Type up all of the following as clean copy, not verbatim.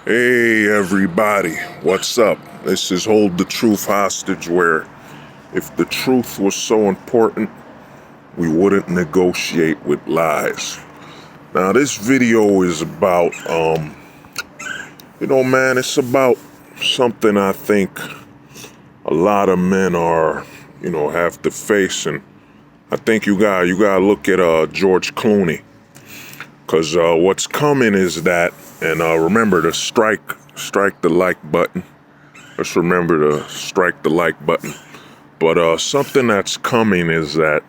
Hey everybody, what's up? This is Hold the Truth Hostage, where if the truth was so important, we wouldn't negotiate with lies. Now this video is about, man, it's about something I think a lot of men are, have to face. And I think you gotta look at George Clooney. Because what's coming is that, and remember to strike the like button. Let's remember to strike the like button. But something that's coming is that,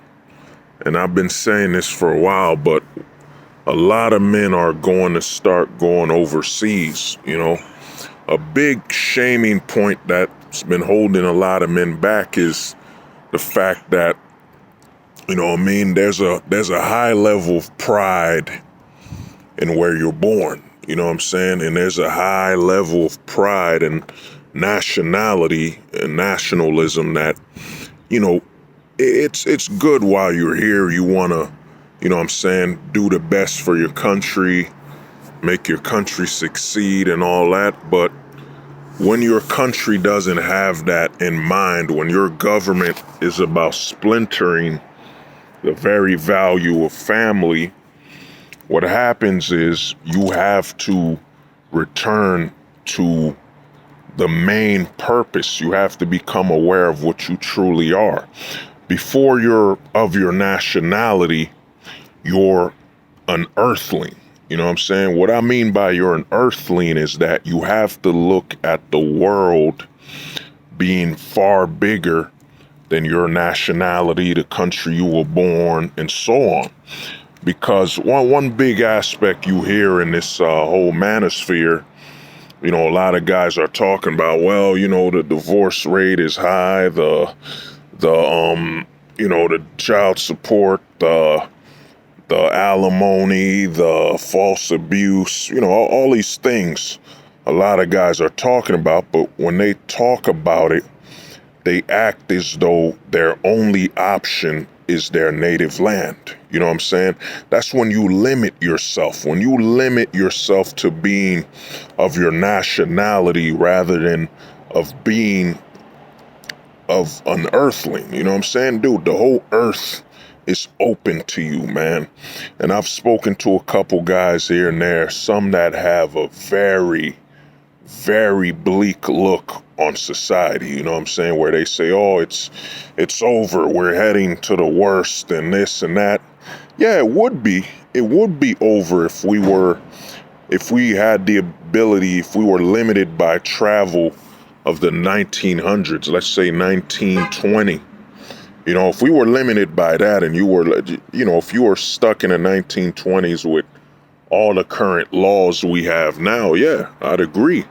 and I've been saying this for a while, but a lot of men are going to start going overseas. A big shaming point that's been holding a lot of men back is the fact that, there's a high level of pride in where you're born. You know what I'm saying? And there's a high level of pride and nationality and nationalism that, it's good while you're here. You want to, do the best for your country, make your country succeed and all that. But when your country doesn't have that in mind, when your government is about splintering the very value of family, what happens is you have to return to the main purpose. You have to become aware of what you truly are. Before you're of your nationality, you're an earthling. You know what I'm saying? What I mean by you're an earthling is that you have to look at the world being far bigger than your nationality, the country you were born, and so on. Because one big aspect you hear in this whole manosphere, a lot of guys are talking about, well, the divorce rate is high, the child support, the alimony, the false abuse, all these things a lot of guys are talking about. But when they talk about it, they act as though their only option is their native land. You know what I'm saying? That's when you limit yourself. When you limit yourself to being of your nationality rather than of being of an earthling. You know what I'm saying? Dude, the whole earth is open to you, man. And I've spoken to a couple guys here and there, some that have a very, very bleak look on society, you know what I'm saying, where they say, oh, it's over, we're heading to the worst and this and that. Yeah, it would be over if we had the ability, if we were limited by travel of the 1900s, let's say 1920. If we were limited by that, and if you were stuck in the 1920s with all the current laws we have now, yeah, I'd agree.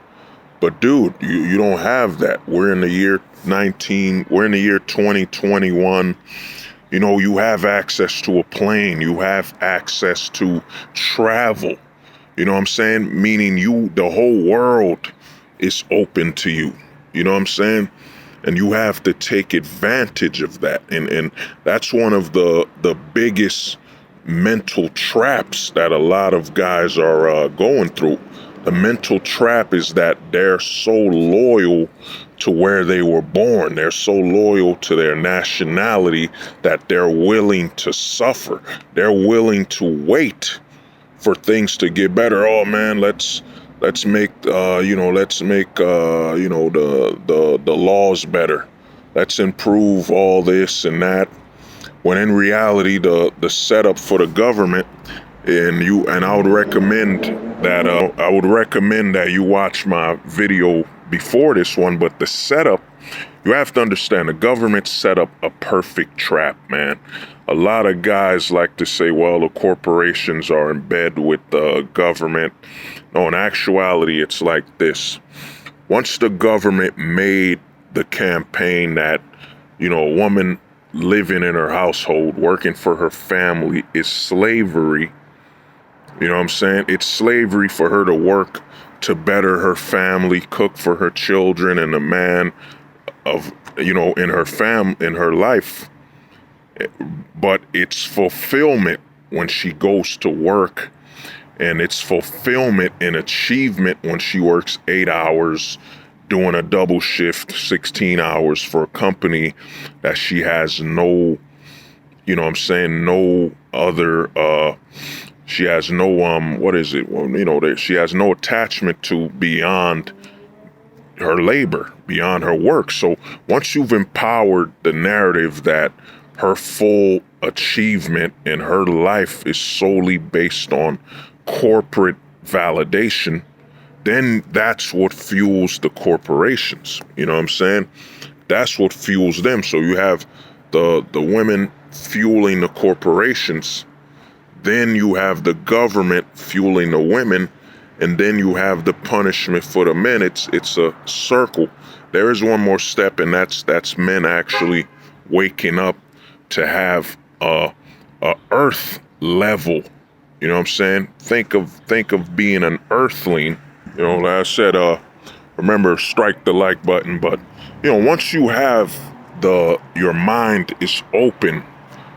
But dude, you don't have that. We're in the year 2021. You have access to a plane. You have access to travel. You know what I'm saying? Meaning the whole world is open to you. You know what I'm saying? And you have to take advantage of that. And that's one of the biggest mental traps that a lot of guys are going through. The mental trap is that they're so loyal to where they were born. They're so loyal to their nationality that they're willing to suffer. They're willing to wait for things to get better. Oh man, let's make the laws better. Let's improve all this and that. When in reality, the setup for the government, and I would recommend that you watch my video before this one. But the setup, you have to understand, the government set up a perfect trap, man. A lot of guys like to say, well, the corporations are in bed with the government. No, in actuality, it's like this. Once the government made the campaign that, a woman living in her household, working for her family is slavery. You know what I'm saying? It's slavery for her to work to better her family, cook for her children and the man of, in her life. But it's fulfillment when she goes to work And it's fulfillment and achievement when she works 8 hours doing a double shift, 16 hours for a company that she has no, no other, she has no, what is it? Well, that she has no attachment to beyond her labor, beyond her work. So once you've empowered the narrative that her full achievement in her life is solely based on corporate validation, then that's what fuels the corporations. You know what I'm saying? That's what fuels them. So you have the women fueling the corporations, then you have the government fueling the women, and then you have the punishment for the men. It's a circle. There is one more step, and that's men actually waking up to have a earth level. You know what I'm saying? Think of being an earthling. Like I said, remember, strike the like button. But once you have your mind is open,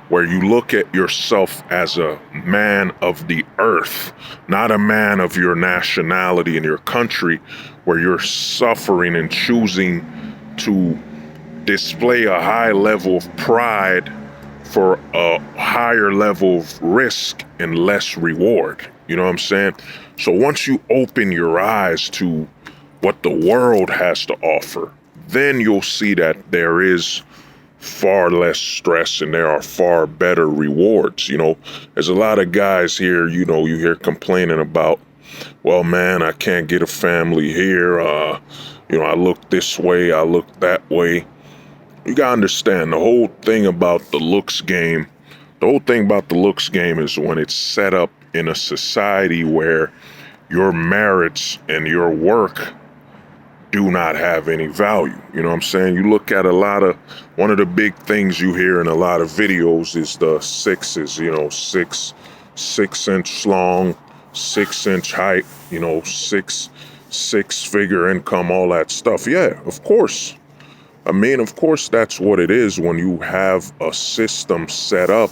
where you look at yourself as a man of the earth, not a man of your nationality and your country, where you're suffering and choosing to display a high level of pride for a higher level of risk and less reward. You know what I'm saying? So once you open your eyes to what the world has to offer, then you'll see that there is far less stress and there are far better rewards. There's a lot of guys here, you hear complaining about, well, man, I can't get a family here. I look this way, I look that way. You gotta understand the whole thing about the looks game. The whole thing about the looks game is when it's set up in a society where your merits and your work do not have any value. You know what I'm saying? You look at one of the big things you hear in a lot of videos is the sixes, 6 inch long, 6 inch height, six figure income, all that stuff. Yeah, of course. Of course, that's what it is when you have a system set up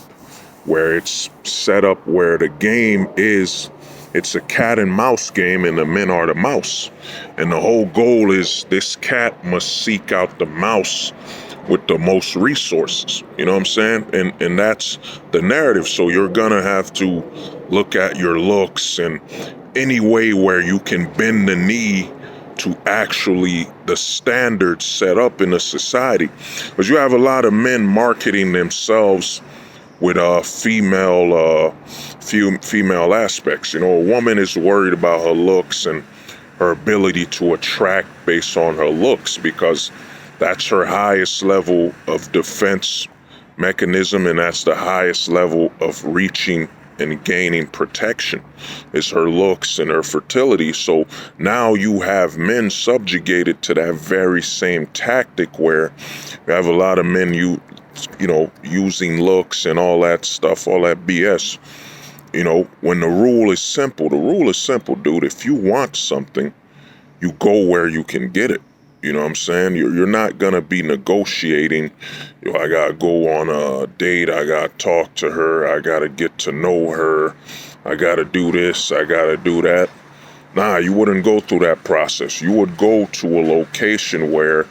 where the game is, it's a cat and mouse game and the men are the mouse. And the whole goal is this cat must seek out the mouse with the most resources. You know what I'm saying? And that's the narrative. So you're gonna have to look at your looks and any way where you can bend the knee to actually the standards set up in a society. Because you have a lot of men marketing themselves with female aspects. A woman is worried about her looks and her ability to attract based on her looks because that's her highest level of defense mechanism, and that's the highest level of reaching and gaining protection is her looks and her fertility. So now you have men subjugated to that very same tactic where you have a lot of men using looks and all that stuff, all that BS. When the rule is simple, dude. If you want something, you go where you can get it. You know what I'm saying? You're not going to be negotiating. I got to go on a date. I got to talk to her. I got to get to know her. I got to do this. I got to do that. Nah, you wouldn't go through that process. You would go to a location where,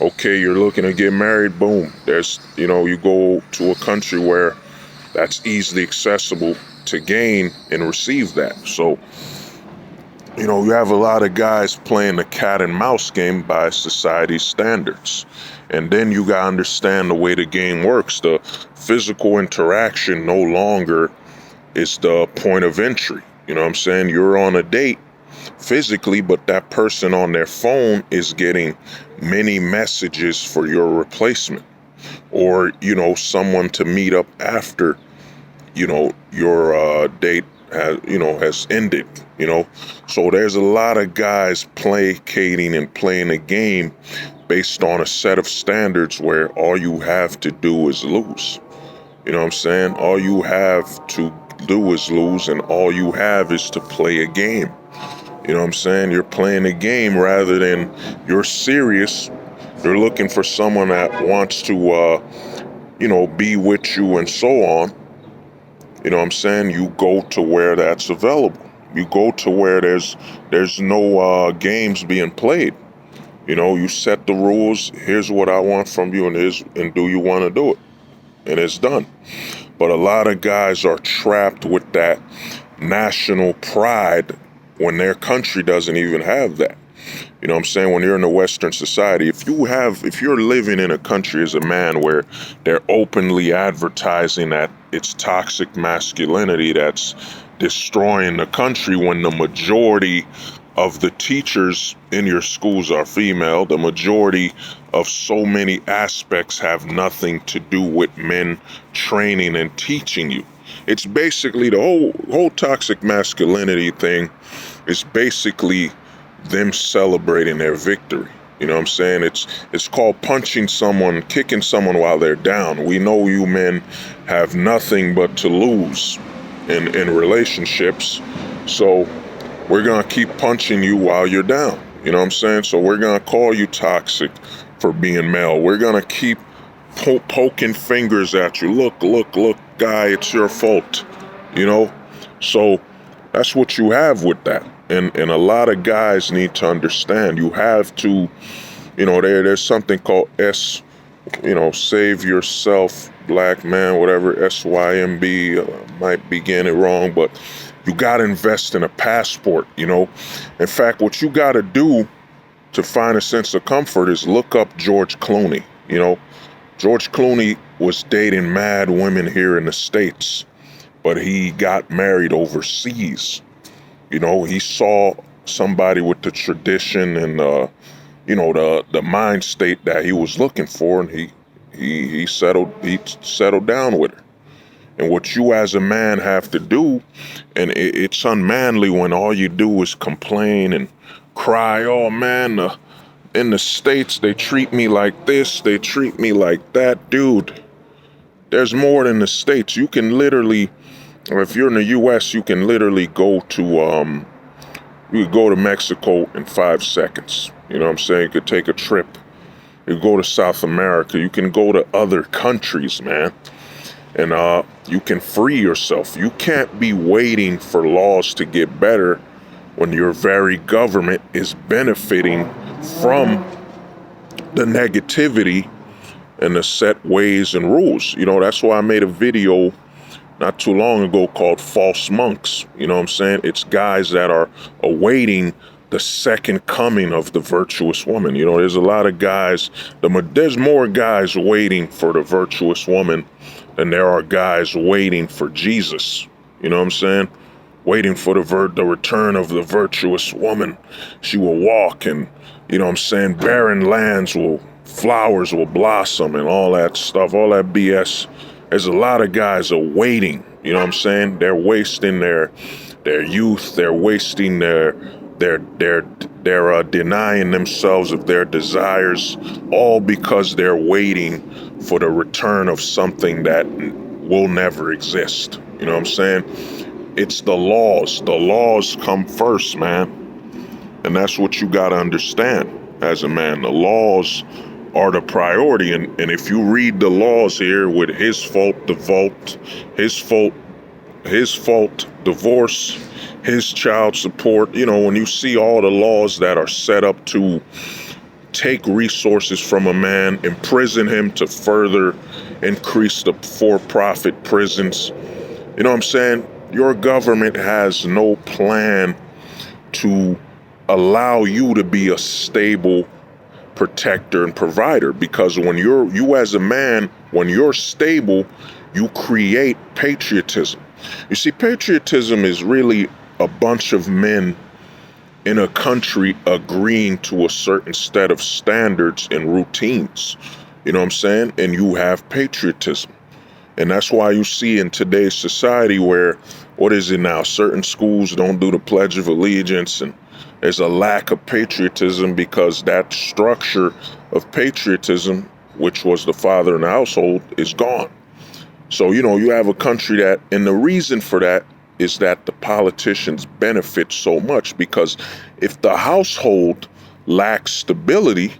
okay, you're looking to get married. Boom. You go to a country where that's easily accessible to gain and receive that. So, you have a lot of guys playing the cat and mouse game by society's standards. And then you got to understand the way the game works. The physical interaction no longer is the point of entry. You know what I'm saying? You're on a date physically, but that person on their phone is getting many messages for your replacement. Or, someone to meet up after, your date has ended, So there's a lot of guys placating and playing a game based on a set of standards where all you have to do is lose. You know what I'm saying? All you have to do is lose, and all you have is to play a game. You know what I'm saying? You're playing a game rather than you're serious. You're looking for someone that wants to, be with you and so on. You know what I'm saying? You go to where that's available. You go to where there's no games being played. You know, you set the rules. Here's what I want from you, and do you want to do it? And it's done. But a lot of guys are trapped with that national pride when their country doesn't even have that. You know what I'm saying? When you're in a Western society, if you're living in a country as a man where they're openly advertising that it's toxic masculinity that's destroying the country, when the majority of the teachers in your schools are female, the majority of so many aspects have nothing to do with men training and teaching you. It's basically the whole toxic masculinity thing is basically them celebrating their victory. You know what I'm saying? It's called punching someone, kicking someone while they're down. We know you men have nothing but to lose in relationships. So we're gonna keep punching you while you're down. You know what I'm saying? So we're gonna call you toxic for being male. We're gonna keep poking fingers at you. Look, guy, it's your fault. You know? So that's what you have with that. And a lot of guys need to understand, you have to, you know, there's something called save yourself, black man, whatever, SYMB, might be getting it wrong, but you got to invest in a passport, you know. In fact, what you got to do to find a sense of comfort is look up George Clooney, you know. George Clooney was dating mad women here in the States, but he got married overseas. You know, he saw somebody with the tradition and the mind state that he was looking for, and he settled down with her. And what you as a man have to do, and it's unmanly when all you do is complain and cry, oh man, in the States they treat me like this, they treat me like that. Dude, there's more than the States. You can literally, if you're in the US, you can literally go to Mexico in 5 seconds. You know what I'm saying? You could take a trip. You go to South America. You can go to other countries, man. And you can free yourself. You can't be waiting for laws to get better when your very government is benefiting from the negativity and the set ways and rules. You know, that's why I made a video not too long ago called False Monks. You know what I'm saying? It's guys that are awaiting the second coming of the virtuous woman. You know, there's a lot of guys, there's more guys waiting for the virtuous woman than there are guys waiting for Jesus. You know what I'm saying? Waiting for the return of the virtuous woman. She will walk and, you know what I'm saying, barren lands flowers will blossom and all that stuff, all that BS. There's a lot of guys are waiting, you know what I'm saying? They're wasting their youth, they're wasting they're denying themselves of their desires, all because they're waiting for the return of something that will never exist. You know what I'm saying? It's the laws. The laws come first, man. And that's what you gotta understand as a man. The laws are the priority, and if you read the laws here with his fault, divorce, his child support, you know, when you see all the laws that are set up to take resources from a man, imprison him to further increase the for-profit prisons, you know what I'm saying? Your government has no plan to allow you to be a stable protector and provider, because when you as a man, when you're stable, you create patriotism. You see, patriotism is really a bunch of men in a country agreeing to a certain set of standards and routines. You know what I'm saying? And you have patriotism. And that's why you see in today's society where, what is it now? Certain schools don't do the Pledge of Allegiance, and there's a lack of patriotism because that structure of patriotism, which was the father in the household, is gone. So, you know, you have a country that, and the reason for that is that the politicians benefit so much, because if the household lacks stability,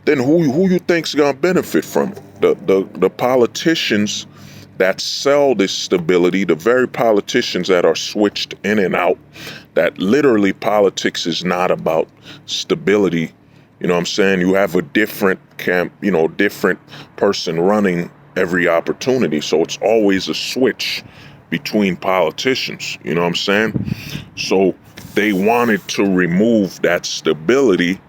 then who you think's gonna benefit from it? The politicians that sell this stability, the very politicians that are switched in and out, that literally politics is not about stability. You know what I'm saying? You have a different different person running every opportunity. So it's always a switch between politicians. You know what I'm saying? So they wanted to remove that stability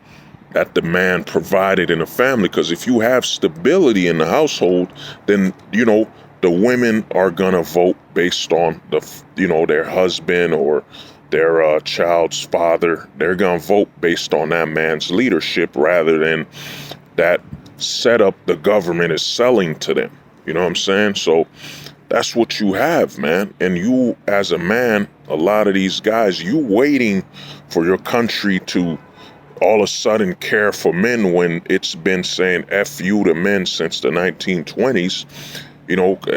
that the man provided in the family. Because if you have stability in the household, then, the women are going to vote based on their husband or their child's father. They're going to vote based on that man's leadership rather than that setup the government is selling to them. You know what I'm saying? So that's what you have, man. And you, as a man, a lot of these guys, you waiting for your country to all of a sudden care for men when it's been saying F you to men since the 1920s.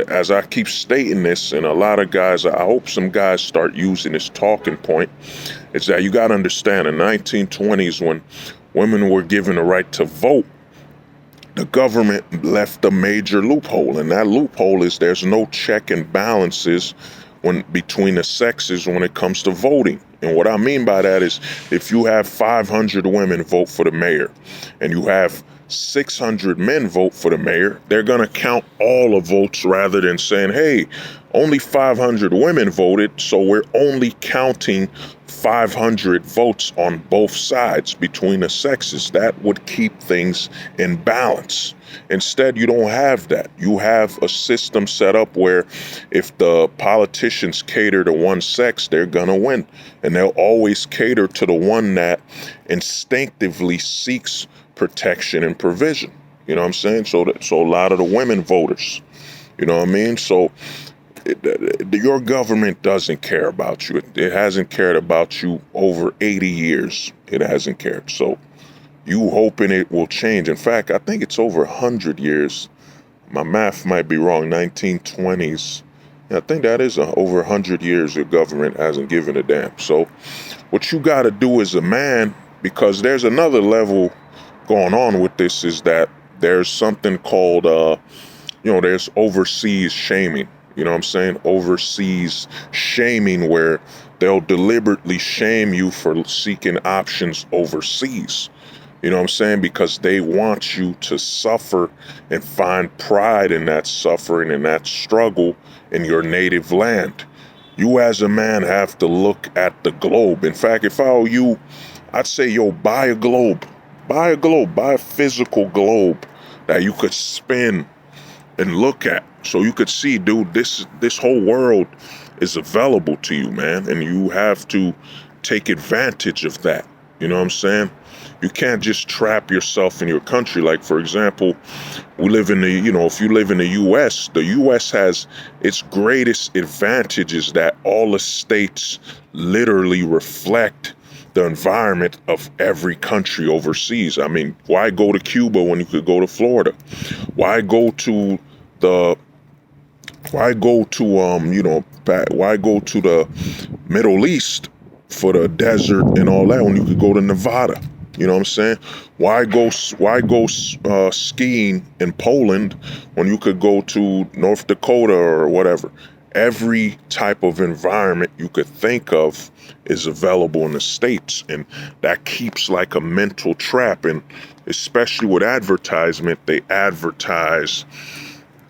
As I keep stating this, and a lot of guys, I hope some guys start using this talking point, is that you got to understand in the 1920s when women were given the right to vote, the government left a major loophole, and that loophole is there's no check and balances between the sexes when it comes to voting. And what I mean by that is if you have 500 women vote for the mayor and you have 600 men vote for the mayor, they're going to count all the votes rather than saying, hey, only 500 women voted, so we're only counting 500 votes on both sides between the sexes. That would keep things in balance. Instead, you don't have that. You have a system set up where if the politicians cater to one sex, they're going to win. And they'll always cater to the one that instinctively seeks protection and provision. You know what I'm saying? So a lot of the women voters, you know what I mean? So your government doesn't care about you. It hasn't cared about you over 80 years. It hasn't cared. So you hoping it will change. In fact, I think it's over 100 years. My math might be wrong, 1920s. I think that is over 100 years your government hasn't given a damn. So what you got to do as a man, because there's another level going on with this, is that there's something called, there's overseas shaming. You know what I'm saying? Overseas shaming, where they'll deliberately shame you for seeking options overseas. You know what I'm saying? Because they want you to suffer and find pride in that suffering and that struggle in your native land. You as a man have to look at the globe. In fact, if I were you, I'd say, buy a globe. Buy a globe. Buy a physical globe that you could spin and look at. So you could see, dude, this whole world is available to you, man. And you have to take advantage of that. You know what I'm saying? You can't just trap yourself in your country. Like, for example, we live in if you live in the U.S. has its greatest advantage is that all the states literally reflect the environment of every country overseas. I mean, why go to Cuba when you could go to Florida? Why go to the Middle East for the desert and all that when you could go to Nevada? You know what I'm saying? Why go skiing in Poland when you could go to North Dakota or whatever? Every type of environment you could think of is available in the States, and that keeps like a mental trap. And especially with advertisement, they advertise,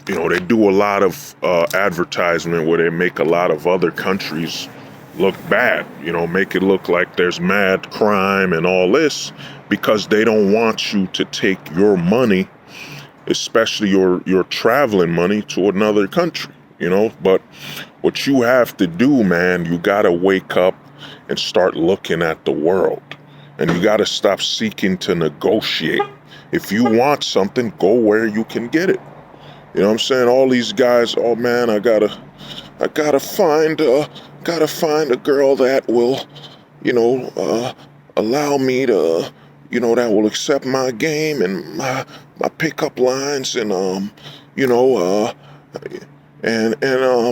they do a lot of advertisement where they make a lot of other countries look bad, make it look like there's mad crime and all this, because they don't want you to take your money, especially your traveling money, to another country, But what you have to do, man, you got to wake up and start looking at the world, and you got to stop seeking to negotiate. If you want something, go where you can get it. You know what I'm saying? All these guys, oh man, I gotta find a girl that will, allow me to, that will accept my game and my pickup lines, and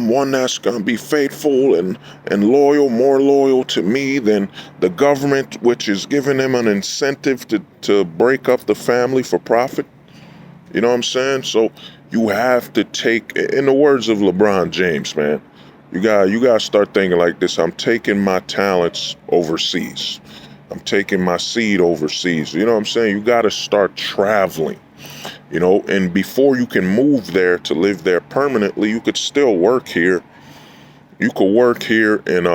one that's gonna be faithful and loyal, more loyal to me than the government, which is giving them an incentive to break up the family for profit. You know what I'm saying? So you have to take, in the words of LeBron James, man, You got to start thinking like this. I'm taking my talents overseas. I'm taking my seed overseas. You know what I'm saying? You got to start traveling. And before you can move there to live there permanently, you could still work here. You could work here and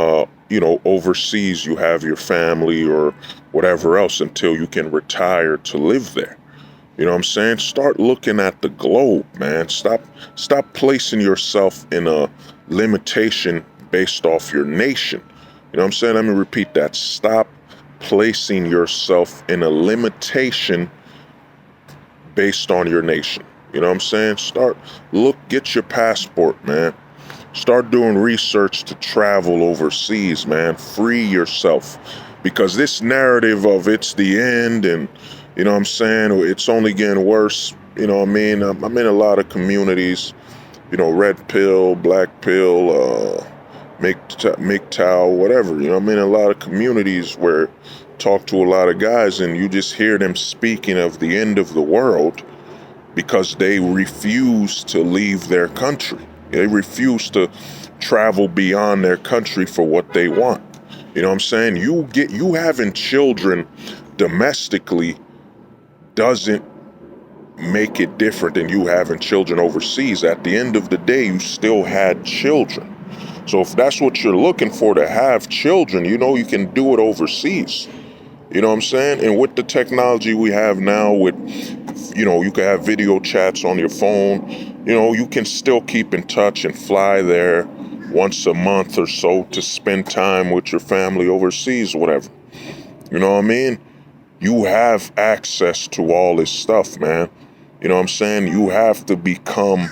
overseas you have your family or whatever else until you can retire to live there. You know what I'm saying? Start looking at the globe, man. Stop placing yourself in a limitation based off your nation. You know what I'm saying? Let me repeat that. Stop placing yourself in a limitation based on your nation. You know what I'm saying? Get your passport, man. Start doing research to travel overseas, man. Free yourself. Because this narrative of it's the end and, you know what I'm saying, it's only getting worse. You know what I mean? I'm in a lot of communities, red pill, black pill, MGTOW, whatever. I'm in a lot of communities where talk to a lot of guys and you just hear them speaking of the end of the world because they refuse to leave their country. They refuse to travel beyond their country for what they want. You know what I'm saying? You having children domestically doesn't make it different than you having children overseas. At the end of the day, you still had children. So if that's what you're looking for, to have children, you can do it overseas. You know what I'm saying? And with the technology we have now you can have video chats on your phone. You can still keep in touch and fly there once a month or so to spend time with your family overseas, whatever. You know what I mean? You have access to all this stuff, man. You know what I'm saying? You have to become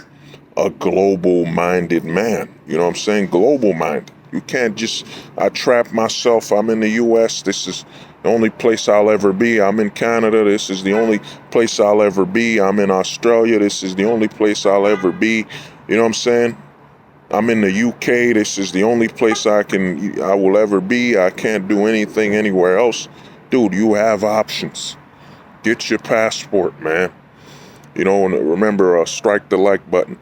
a global-minded man. You know what I'm saying? Global-minded. You can't just, I trap myself, I'm in the U.S., this is the only place I'll ever be. I'm in Canada, this is the only place I'll ever be. I'm in Australia, this is the only place I'll ever be. You know what I'm saying? I'm in the UK, this is the only place I will ever be. I can't do anything anywhere else. Dude, you have options. Get your passport, man. And remember, strike the like button.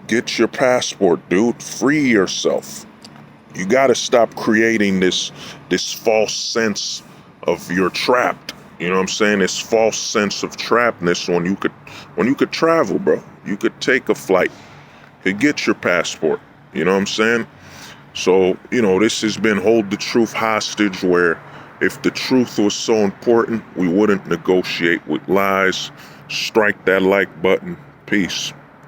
Get your passport, dude. Free yourself. You got to stop creating this false sense of you're trapped. You know what I'm saying? This false sense of trappedness when you could travel, bro. You could take a flight. You could get your passport. You know what I'm saying? So, this has been Hold the Truth hostage, where if the truth was so important, we wouldn't negotiate with lies. Strike that like button. Peace.